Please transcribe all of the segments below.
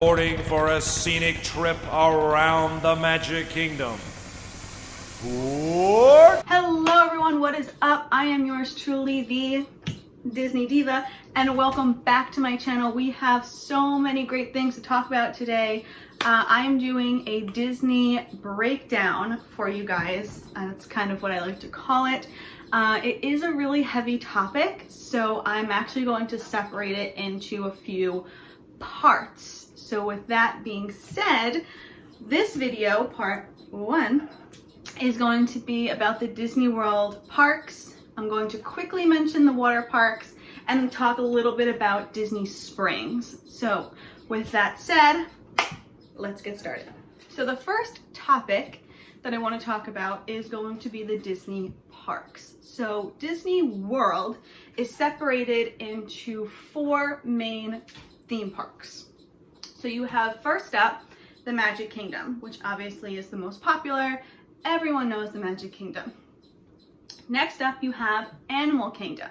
Boarding for a scenic trip around the Magic Kingdom. Hello everyone, what is up? I am yours truly, the Disney Diva, and welcome back to my channel. We have so many great things to talk about today. I'm doing a Disney breakdown for you guys. That's kind of what I like to call it. It is a really heavy topic, so I'm actually going to separate it into a few parts. So with that being said, this video, part one, is going to be about the Disney World parks. I'm going to quickly mention the water parks and talk a little bit about Disney Springs. So with that said, let's get started. So the first topic that I want to talk about is going to be the Disney parks. So Disney World is separated into four main theme parks. So you have first up the Magic Kingdom, which obviously is the most popular. Everyone knows the Magic Kingdom. Next up you have Animal Kingdom.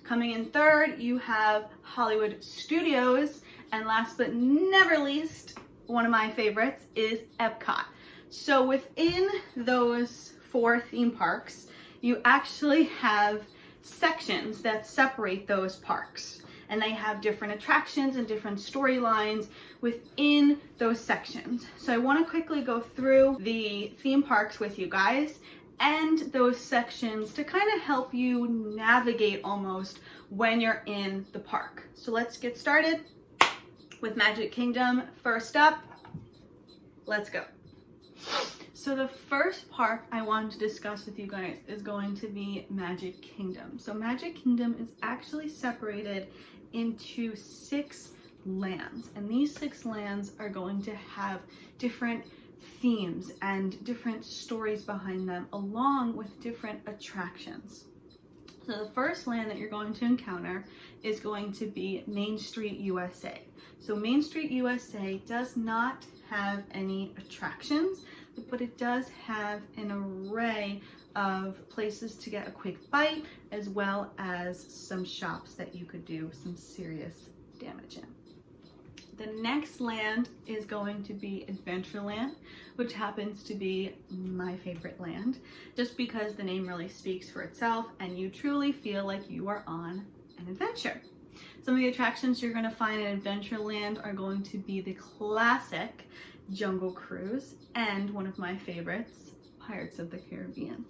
Coming in third you have Hollywood Studios, and last but never least, one of my favorites is Epcot. So within those four theme parks you actually have sections that separate those parks, and they have different attractions and different storylines within those sections. So I want to quickly go through the theme parks with you guys and those sections to kind of help you navigate almost when you're in the park. So let's get started with Magic Kingdom. First up, let's go. So the first park I wanted to discuss with you guys is going to be Magic Kingdom. So Magic Kingdom is actually separated into 6 lands, and these 6 lands are going to have different themes and different stories behind them, along with different attractions. So the first land that you're going to encounter is going to be Main Street USA. So Main Street USA does not have any attractions, but it does have an array of places to get a quick bite, as well as some shops that you could do some serious damage in. The next land is going to be Adventureland, which happens to be my favorite land, just because the name really speaks for itself and you truly feel like you are on an adventure. Some of the attractions you're going to find in Adventureland are going to be the classic Jungle Cruise and one of my favorites, Pirates of the Caribbean.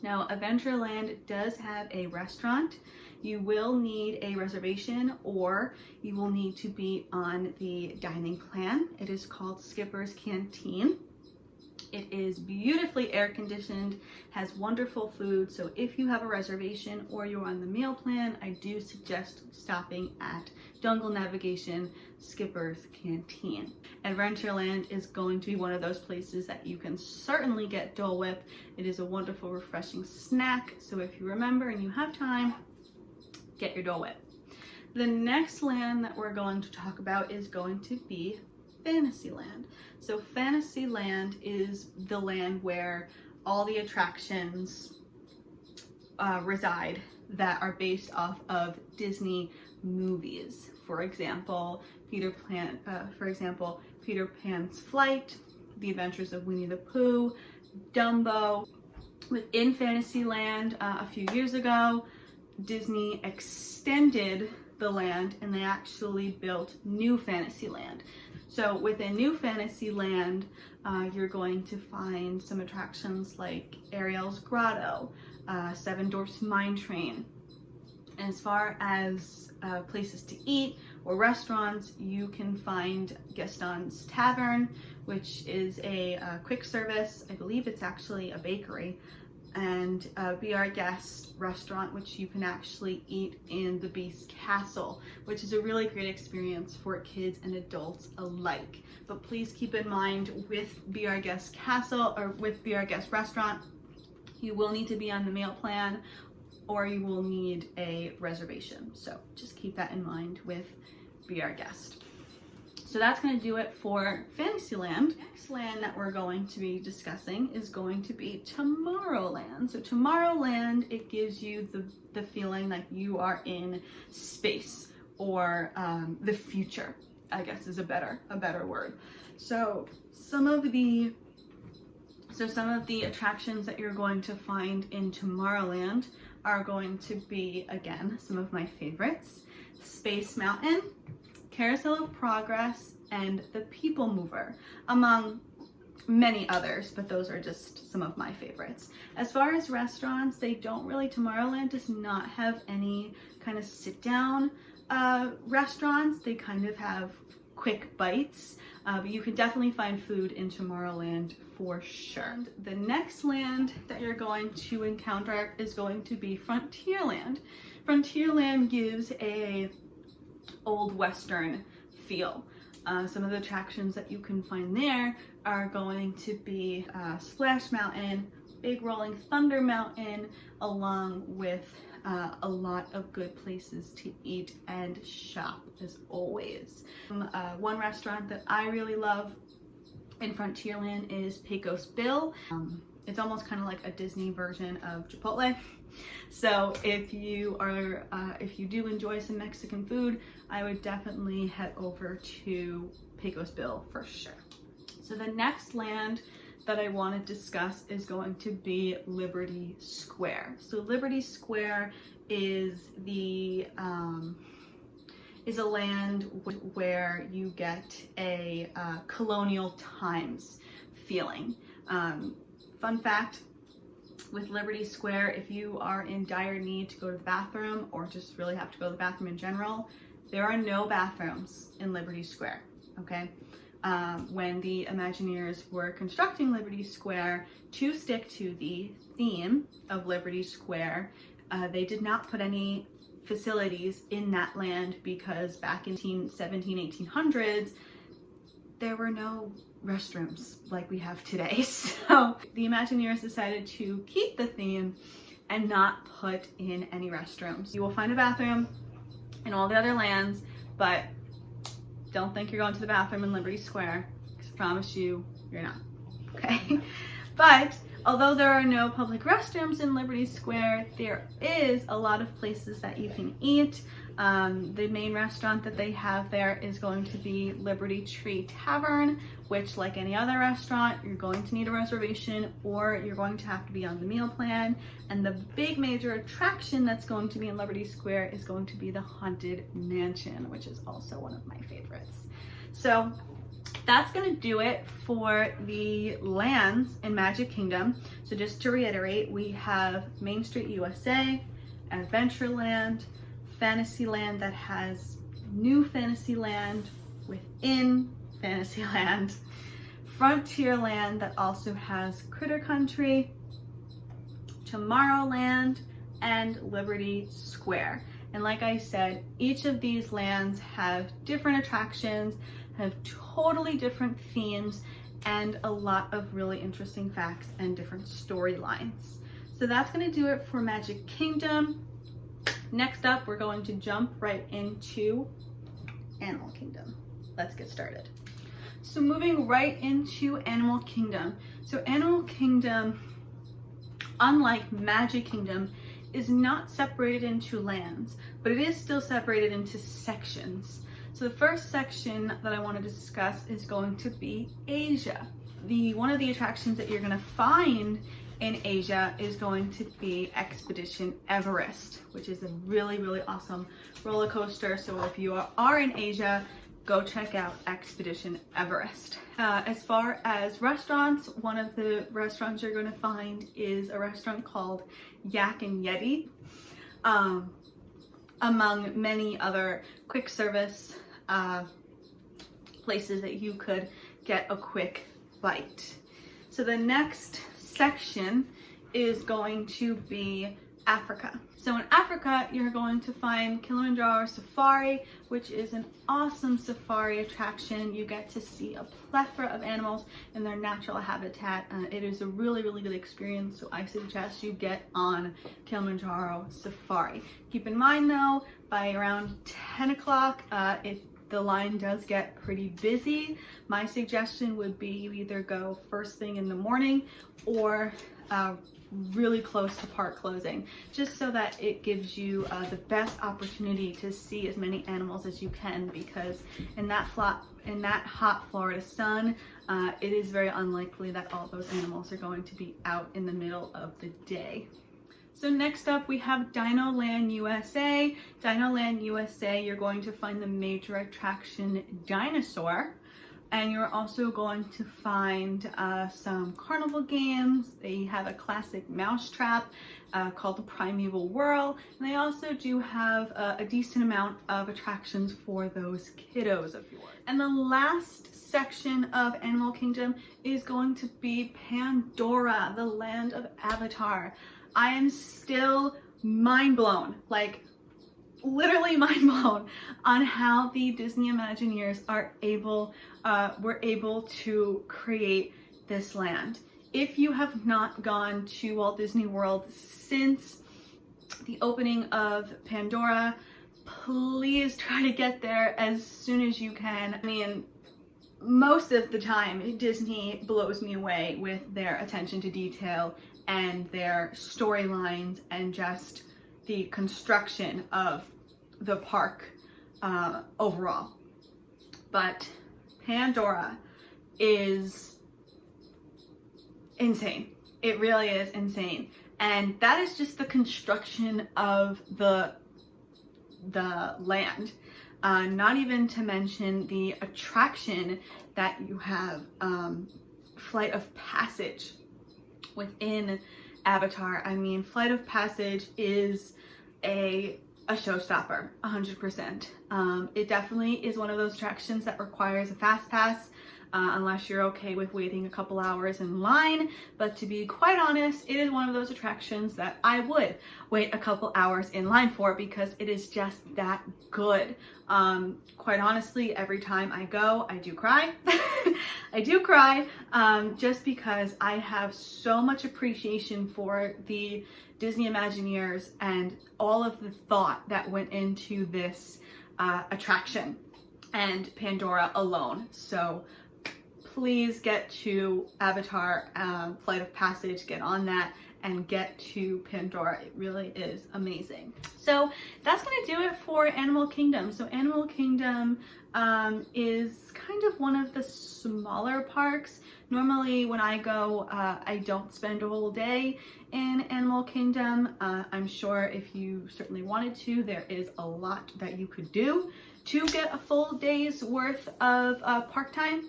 Now, Adventureland does have a restaurant. You will need a reservation, or you will need to be on the dining plan. It is called Skipper's Canteen. It is beautifully air conditioned, has wonderful food, so if you have a reservation or you're on the meal plan, I do suggest stopping at Jungle Navigation Skipper's Canteen. Adventureland is going to be one of those places that you can certainly get Dole Whip. It is a wonderful, refreshing snack, so if you remember and you have time, get your Dole Whip. The next land that we're going to talk about is going to be Fantasyland. So Fantasyland is the land where all the attractions reside that are based off of Disney movies. For example, Peter Pan's Flight, The Adventures of Winnie the Pooh, Dumbo. Within Fantasyland, a few years ago, Disney extended the land and they actually built New Fantasyland. So within New Fantasyland, you're going to find some attractions like Ariel's Grotto, Seven Dwarfs Mine Train. And as far as places to eat or restaurants, you can find Gaston's Tavern, which is a quick service. I believe it's actually a bakery. And Be Our Guest restaurant, which you can actually eat in the Beast Castle, which is a really great experience for kids and adults alike. But please keep in mind, with Be Our Guest Castle or with Be Our Guest restaurant, you will need to be on the meal plan or you will need a reservation. So just keep that in mind with Be Our Guest. So that's going to do it for Fantasyland. The next land that we're going to be discussing is going to be Tomorrowland. So Tomorrowland, it gives you the feeling like you are in space or the future. I guess is a better word. So some of the attractions that you're going to find in Tomorrowland are going to be, again, some of my favorites: Space Mountain, Carousel of Progress, and the People Mover, among many others, but those are just some of my favorites. As far as restaurants, Tomorrowland does not have any kind of sit down restaurants. They kind of have quick bites, but you can definitely find food in Tomorrowland for sure. And the next land that you're going to encounter is going to be Frontierland. Frontierland gives a old Western feel. Some of the attractions that you can find there are going to be Splash Mountain, Big Rolling Thunder Mountain, along with a lot of good places to eat and shop as always. One restaurant that I really love in Frontierland is Pecos Bill. It's almost kind of like a Disney version of Chipotle. So if you do enjoy some Mexican food, I would definitely head over to Pecos Bill for sure. So the next land that I want to discuss is going to be Liberty Square. So Liberty Square is a land where you get a colonial times feeling. Fun fact with Liberty Square, if you are in dire need to go to the bathroom or just really have to go to the bathroom in general, there are no bathrooms in Liberty Square, okay? When the Imagineers were constructing Liberty Square to stick to the theme of Liberty Square, they did not put any facilities in that land because back in 1800s, there were no restrooms like we have today. So the Imagineers decided to keep the theme and not put in any restrooms. You will find a bathroom in all the other lands, but don't think you're going to the bathroom in Liberty Square, because I promise you, you're not, okay? But although there are no public restrooms in Liberty Square, there is a lot of places that you can eat. The main restaurant that they have there is going to be Liberty Tree Tavern, which, like any other restaurant, you're going to need a reservation or you're going to have to be on the meal plan. And the big major attraction that's going to be in Liberty Square is going to be the Haunted Mansion, which is also one of my favorites. So that's gonna do it for the lands in Magic Kingdom. So just to reiterate, we have Main Street USA, Adventureland, Fantasyland that has new Fantasyland within Fantasyland, Frontierland that also has Critter Country, Tomorrowland, and Liberty Square. And like I said, each of these lands have different attractions, have totally different themes, and a lot of really interesting facts and different storylines. So that's going to do it for Magic Kingdom. Next up, we're going to jump right into Animal Kingdom. Let's get started. So moving right into Animal Kingdom. So Animal Kingdom, unlike Magic Kingdom, is not separated into lands, but it is still separated into sections. So the first section that I want to discuss is going to be Asia. One of the attractions that you're going to find in Asia is going to be Expedition Everest, which is a really, really awesome roller coaster. So if you are in Asia, go check out Expedition Everest. As far as restaurants, one of the restaurants you're going to find is a restaurant called Yak and Yeti, among many other quick service places that you could get a quick bite. So the next section is going to be Africa. So in Africa, you're going to find Kilimanjaro Safari, which is an awesome safari attraction. You get to see a plethora of animals in their natural habitat. It is a really, really good experience, so I suggest you get on Kilimanjaro Safari. Keep in mind though, by around 10 o'clock, the line does get pretty busy. My suggestion would be you either go first thing in the morning or really close to park closing, just so that it gives you the best opportunity to see as many animals as you can, because in that hot Florida sun, it is very unlikely that all those animals are going to be out in the middle of the day. So next up we have Dino Land USA. Dino Land USA, you're going to find the major attraction Dinosaur. And you're also going to find some carnival games. They have a classic mousetrap called the Primeval Whirl. And they also do have a decent amount of attractions for those kiddos of yours. And the last section of Animal Kingdom is going to be Pandora, the land of Avatar. I am still mind blown, like literally mind blown, on how the Disney Imagineers were able to create this land. If you have not gone to Walt Disney World since the opening of Pandora, please try to get there as soon as you can. I mean, most of the time Disney blows me away with their attention to detail and their storylines and just the construction of the park overall. But Pandora is insane. It really is insane. And that is just the construction of the land. Not even to mention the attraction that you have, Flight of Passage within Avatar. I mean, Flight of Passage is a showstopper, 100%. It definitely is one of those attractions that requires a fast pass, unless you're okay with waiting a couple hours in line. But to be quite honest, it is one of those attractions that I would wait a couple hours in line for, because it is just that good. Quite honestly, every time I go, I do cry. I do cry, just because I have so much appreciation for the Disney Imagineers and all of the thought that went into this attraction and Pandora alone. So please get to Avatar, Flight of Passage, get on that and get to Pandora. It really is amazing. So that's gonna do it for Animal Kingdom. So Animal Kingdom is kind of one of the smaller parks. Normally when I go, I don't spend a whole day in Animal Kingdom. I'm sure if you certainly wanted to, there is a lot that you could do to get a full day's worth of park time.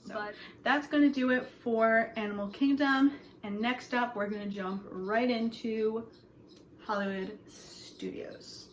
So, but that's going to do it for Animal Kingdom. And next up, we're going to jump right into Hollywood Studios.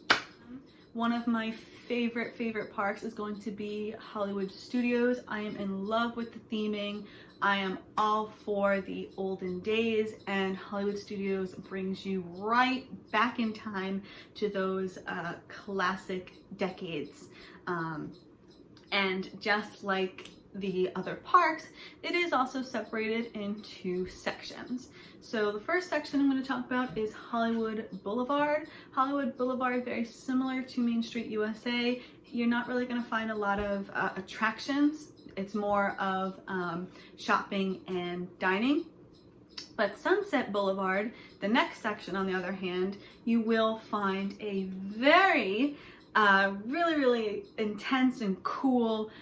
One of my favorite parks is going to be Hollywood Studios. I am in love with the theming. I am all for the olden days, and Hollywood Studios brings you right back in time to those classic decades. And just like the other parks, it is also separated into sections. So the first section I'm going to talk about is Hollywood Boulevard. Hollywood Boulevard, very similar to Main Street USA. You're not really going to find a lot of attractions. It's more of shopping and dining. But Sunset Boulevard, the next section on the other hand, you will find a very really intense and cool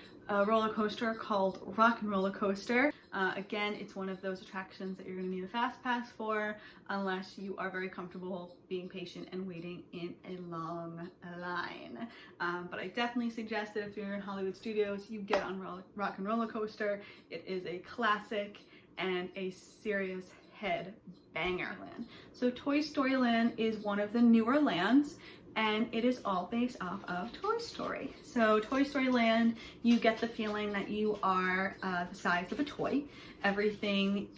roller coaster called Rock and Roller Coaster. Again, it's one of those attractions that you're going to need a fast pass for, unless you are very comfortable being patient and waiting in a long line. But I definitely suggest that if you're in Hollywood Studios, you get on Rock and Roller Coaster. It is a classic and a serious head banger land. So Toy Story Land is one of the newer lands, and it is all based off of Toy Story. So Toy Story Land, you get the feeling that you are the size of a toy. Everything,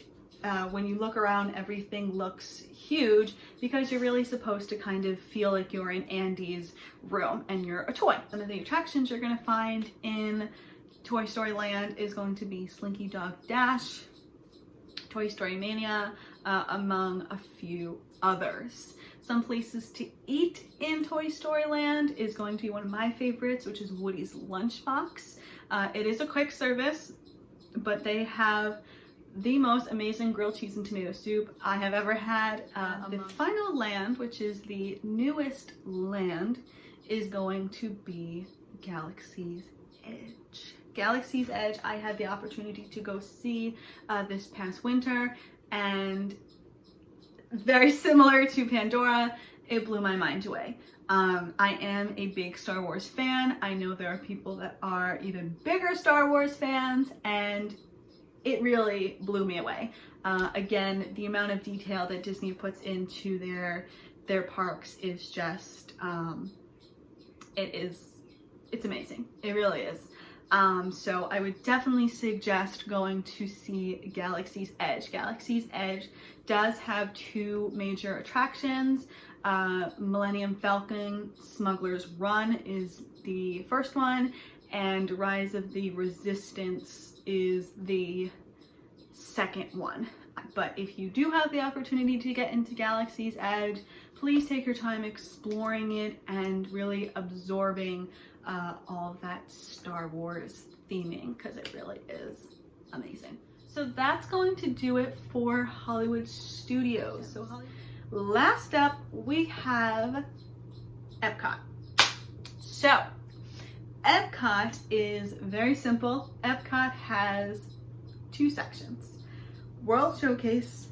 when you look around, everything looks huge because you're really supposed to kind of feel like you're in Andy's room and you're a toy. One of the attractions you're gonna find in Toy Story Land is going to be Slinky Dog Dash, Toy Story Mania, among a few others. Some places to eat in Toy Story Land is going to be one of my favorites, which is Woody's Lunchbox. It is a quick service, but they have the most amazing grilled cheese and tomato soup I have ever had. The final land, which is the newest land, is going to be Galaxy's Edge. Galaxy's Edge, I had the opportunity to go see this past winter, and very similar to Pandora, it blew my mind away. I am a big Star Wars fan. I know there are people that are even bigger Star Wars fans, and it really blew me away. Again, the amount of detail that Disney puts into their parks is just, it's amazing. It really is. So I would definitely suggest going to see Galaxy's Edge. Galaxy's Edge does have two major attractions. Millennium Falcon Smuggler's Run is the first one, and Rise of the Resistance is the second one. But if you do have the opportunity to get into Galaxy's Edge, please take your time exploring it and really absorbing all that Star Wars theming, because it really is amazing. So that's going to do it for Hollywood Studios. Last up, we have Epcot. So Epcot is very simple. Epcot has two sections: World Showcase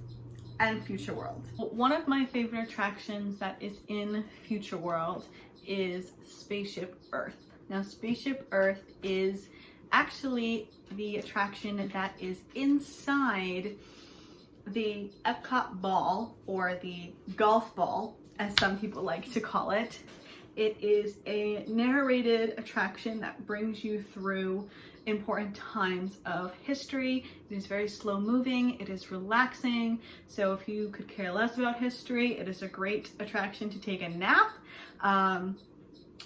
and Future World. One of my favorite attractions that is in Future World is Spaceship Earth. Now, Spaceship Earth is actually the attraction that is inside the Epcot ball, or the golf ball, as some people like to call it. It is a narrated attraction that brings you through important times of history. It is very slow moving, it is relaxing, so if you could care less about history, it is a great attraction to take a nap.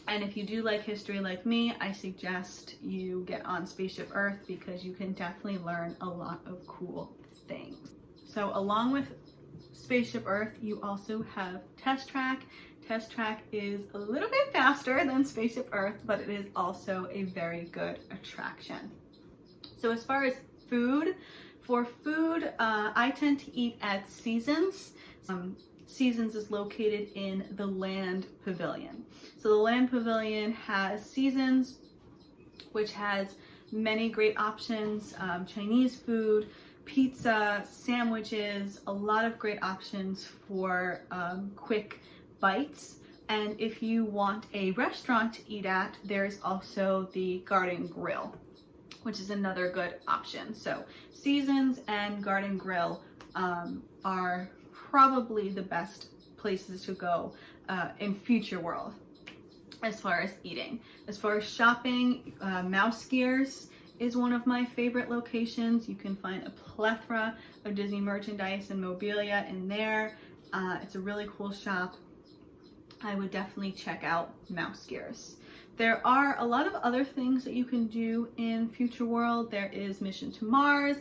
And if you do like history like me, I suggest you get on Spaceship Earth, because you can definitely learn a lot of cool things. So along with Spaceship Earth, you also have Test Track. Test Track is a little bit faster than Spaceship Earth, but it is also a very good attraction. So as far as food, I tend to eat at Seasons. Seasons is located in the Land Pavilion. So the Land Pavilion has Seasons, which has many great options, Chinese food, pizza, sandwiches, a lot of great options for quick bites. And if you want a restaurant to eat at, there's also the Garden Grill, which is another good option. So Seasons and Garden Grill are probably the best places to go in Future World as far as eating. As far as shopping, Mouse Gears is one of my favorite locations. You can find a plethora of Disney merchandise and mobilia in there. It's a really cool shop. I would definitely check out Mouse Gears. There are a lot of other things that you can do in Future World. There is Mission to Mars.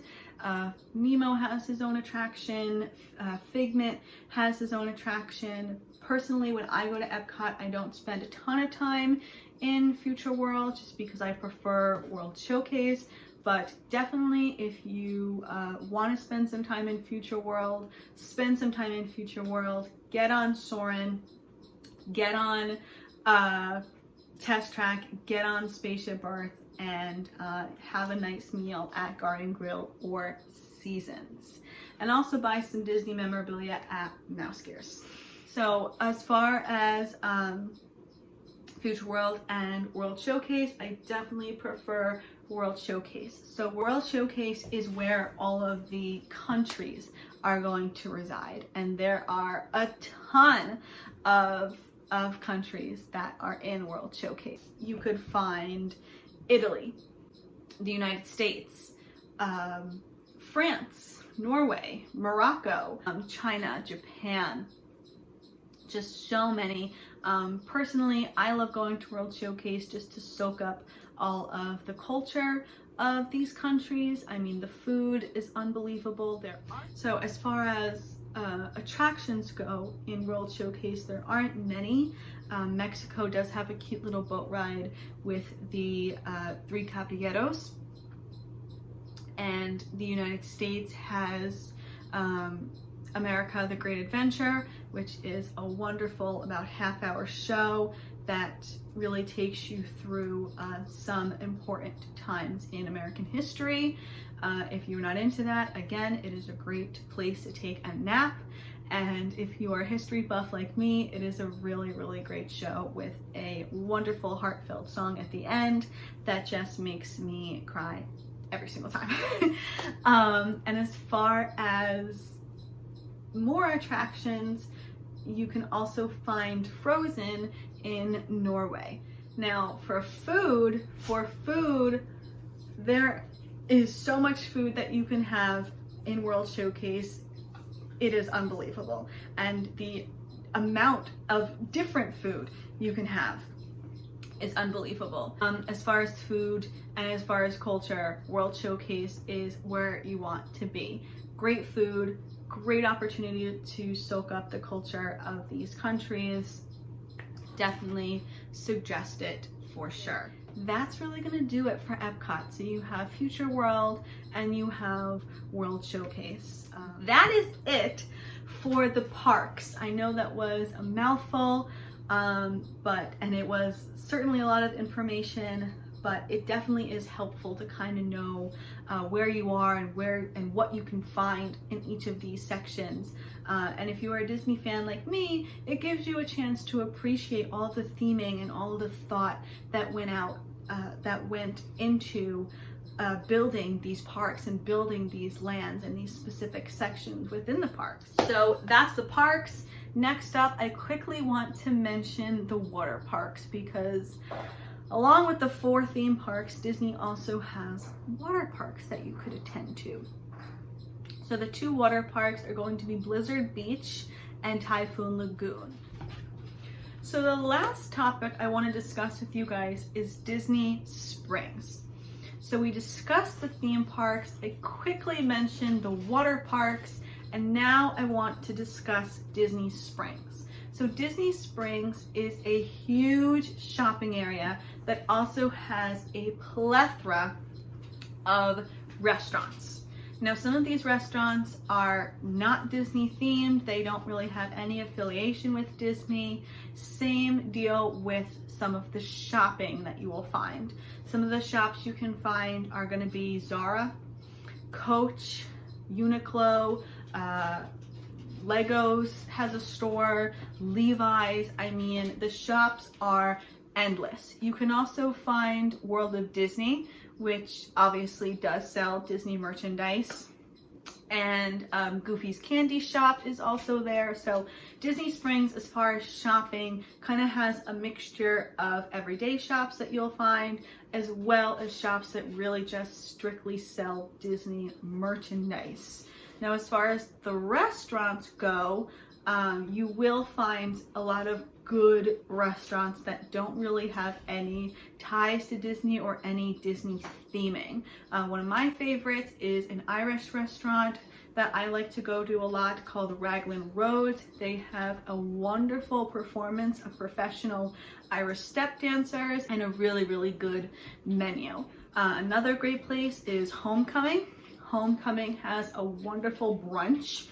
Nemo has his own attraction. Figment has his own attraction. Personally, when I go to Epcot, I don't spend a ton of time in Future World, just because I prefer World Showcase. But definitely, if you want to spend some time in Future World, spend some time in Future World. Get on Soarin', get on Test Track, get on Spaceship Earth, and have a nice meal at Garden Grill or Seasons. And also buy some Disney memorabilia at Mouse Gears. So as far as Future World and World Showcase, I definitely prefer World Showcase. So World Showcase is where all of the countries are going to reside, and there are a ton of countries that are in World Showcase. You could find Italy, the United States, France, Norway, Morocco, China, Japan, just so many. Personally, I love going to World Showcase just to soak up all of the culture of these countries. I mean, the food is unbelievable. So as far as attractions go in World Showcase, there aren't many. Mexico does have a cute little boat ride with the Three Caballeros, And the United States has America the Great Adventure, which is a wonderful about half-hour show that really takes you through some important times in American history. If you're not into that, again, it is a great place to take a nap. And if you are a history buff like me, it is a really, really great show with a wonderful heartfelt song at the end that just makes me cry every single time. And as far as more attractions, you can also find Frozen in Norway. Now for food, there is so much food that you can have in World Showcase. It is unbelievable. And the amount of different food you can have is unbelievable. As far as food and as far as culture, World Showcase is where you want to be. Great food, great opportunity to soak up the culture of these countries. Definitely suggest it for sure. That's really gonna do it for Epcot. So you have Future World and you have World Showcase. That is it for the parks. I know that was a mouthful, and it was certainly a lot of information, but it definitely is helpful to kind of know where you are and what you can find in each of these sections. And if you are a Disney fan like me, it gives you a chance to appreciate all the theming and all the thought that went into building these parks and building these lands and these specific sections within the parks. So that's the parks. Next up, I quickly want to mention the water parks, because along with the 4 theme parks, Disney also has water parks that you could attend to. So the 2 water parks are going to be Blizzard Beach and Typhoon Lagoon. So the last topic I want to discuss with you guys is Disney Springs. So we discussed the theme parks, I quickly mentioned the water parks, and now I want to discuss Disney Springs. So Disney Springs is a huge shopping area that also has a plethora of restaurants. Now, some of these restaurants are not Disney themed. They don't really have any affiliation with Disney. Same deal with some of the shopping that you will find. Some of the shops you can find are going to be Zara, Coach, Uniqlo, Legos has a store, Levi's. I mean, the shops are endless. You can also find World of Disney, which obviously does sell Disney merchandise. And Goofy's Candy Shop is also there. So Disney Springs, as far as shopping, kind of has a mixture of everyday shops that you'll find, as well as shops that really just strictly sell Disney merchandise. Now, as far as the restaurants go, you will find a lot of good restaurants that don't really have any ties to Disney or any Disney theming. One of my favorites is an Irish restaurant that I like to go to a lot called Raglan Road. They have a wonderful performance of professional Irish step dancers and a really, really good menu. Another great place is Homecoming. Homecoming has a wonderful brunch.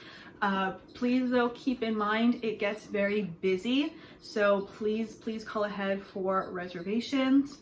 Please though, keep in mind it gets very busy, so please call ahead for reservations.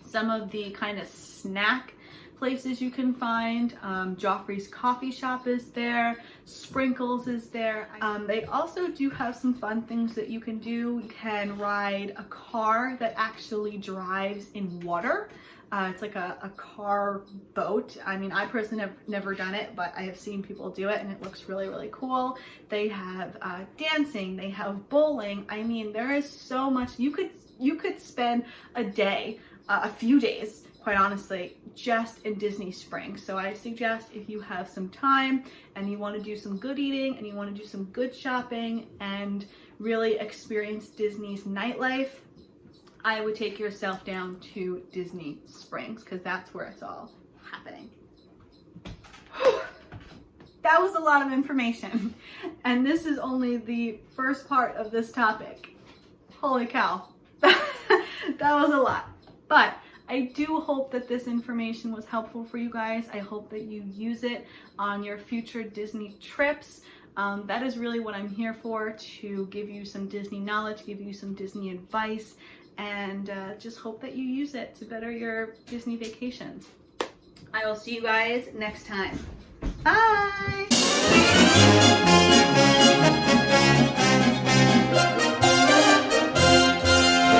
Some of the kind of snack places you can find, Joffrey's Coffee Shop is there, Sprinkles is there. They also do have some fun things that you can do. You can ride a car that actually drives in water. It's like a car boat. I mean, I personally have never done it, but I have seen people do it and it looks really, really cool. They have dancing, they have bowling. I mean, there is so much. You could spend a day, a few days, quite honestly, just in Disney Springs. So I suggest if you have some time and you want to do some good eating and you want to do some good shopping and really experience Disney's nightlife, I would take yourself down to Disney Springs, because that's where it's all happening. That was a lot of information, and this is only the first part of this topic. Holy cow. That was a lot. But I do hope that this information was helpful for you guys. I hope that you use it on your future Disney trips. That is really what I'm here for, to give you some Disney knowledge, give you some Disney advice, and just hope that you use it to better your Disney vacations. I will see you guys next time. Bye!